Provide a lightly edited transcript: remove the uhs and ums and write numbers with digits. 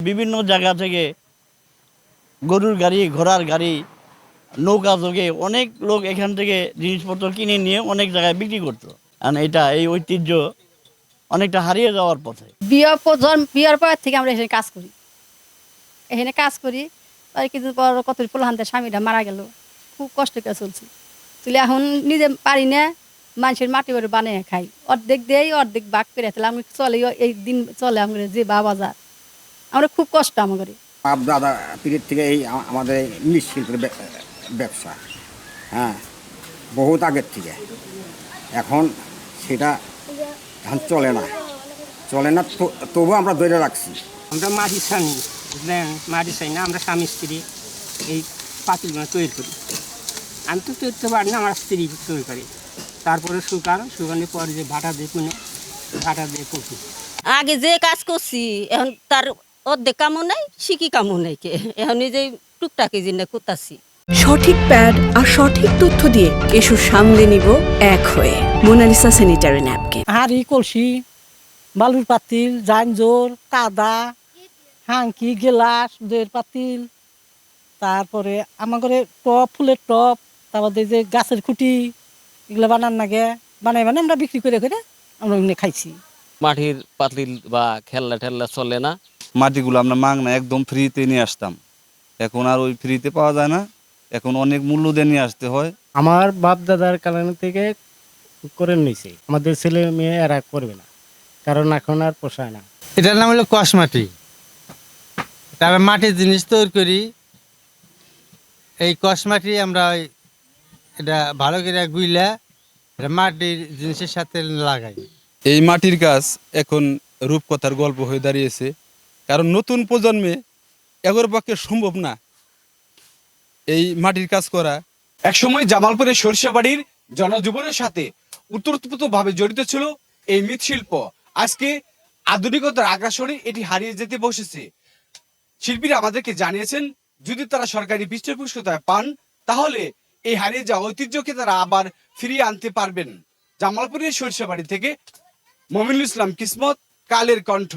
বিভিন্ন জায়গা থেকে গরুর গাড়ি, ঘোড়ার গাড়ি, নৌকা যোগে অনেক লোক এখান থেকে জিনিসপত্র কিনে নিয়ে অনেক জায়গায় বিক্রি করতো। আর এই ঐতিহ্য অনেকটা হারিয়ে যাওয়ার পথে। বিয়ার পর থেকে আমরা এখানে কাজ করি, আর কিছুদিন পর কত পোলাহান্তের স্বামীটা মারা গেল, খুব কষ্ট করে চলছি। তুলে এখন নিজে পারি না, মানুষের মাটি বাড়ি বানিয়ে খাই, অর্ধেক দেই অর্ধেক বাক করে তাহলে আমি চলে, এই দিন চলে আমাদের যে বাজার, আমরা খুব কষ্ট আমাদের। বাপ দাদা পীরের থেকে এই আমাদের ইলিশ শিল্পের ব্যবসা, হ্যাঁ, বহুত আগের থেকে। এখন সেটা এখন চলে না, তবুও আমরা ধরে রাখছি। আমরা মাটি ছানি, বুঝলেন, মাটি চাই না, আমরা স্বামী স্ত্রী এই পাতিলগুলো তৈরি করি। আমি তো তৈরি করতে পারি না, আমার স্ত্রী তৈরি করি। তারপরে শুকানোর পরে যে ভাটা দিয়ে পুনে ভাটা দিয়ে কপি। আগে যে কাজ করছি এখন তার অর্ধেক কামও নাই, শিখি কামও নাই, কে এখন নিজেই টুকটাকি জিনিস করতেছি। সঠিক প্যাড আর সঠিক তথ্য দিয়ে এসব সামলে নিব এক হয়ে। Monalisa sanitary napkin. হাঁড়ি, কলসি, বালুর পাতিল, জানজোর, কাদা, হাঙ্কি, গেলাস, দইয়ের পাতিল, তারপরে আমার ঘরে টপ, ফুলের টপ, তারপরে যে গাছের খুঁটি, এগুলো বানান লাগে, বানাই আমরা বিক্রি করে আমরা এমনি খাইছি। মাটির পাতিল বা খেলনা ঠেলনা চলে না। মাটিগুলো আমরা মাগনা একদম ফ্রিতে নিয়ে আসতাম, এখন আর ওই ফ্রিতে পাওয়া যায় না, এখন অনেক মূল্য দিয়ে নিয়ে আসতে হয়। আমার বাপ দাদার কারণ থেকে করে নিয়েছে, আমাদের ছেলে মেয়ে এরা করবে না, কারণ এখন আর পোষায় না। এটার নাম হলো কষ মাটি। তার মাটির জিনিস তৈরি করি, এই কষ মাটি আমরা এটা ভালো করে গুইলা এটা মাটির জিনিসের সাথে লাগাই। এই মাটির কাজ এখন রূপকথার গল্প হয়ে দাঁড়িয়েছে, কারণ নতুন প্রজন্মে এগোর পক্ষে সম্ভব না এই মাটির কাজ করা। একসময় জামালপুরের সরিষাবাড়ির জনজীবনের সাথে ওতপ্রোতভাবে জড়িত ছিল এই মৃৎশিল্প। আজকে আধুনিকতার আগ্রাসনে এটি হারিয়ে যেতে বসেছে। শিল্পীরা আমাদেরকে জানিয়েছেন, যদি তারা সরকারি পৃষ্ঠপোষকতা পান তাহলে এই হারিয়ে যাওয়া ঐতিহ্যকে তারা আবার ফিরিয়ে আনতে পারবেন। জামালপুরের সরিষাবাড়ি থেকে মমিনুল ইসলাম কিসমত, কালের কণ্ঠ।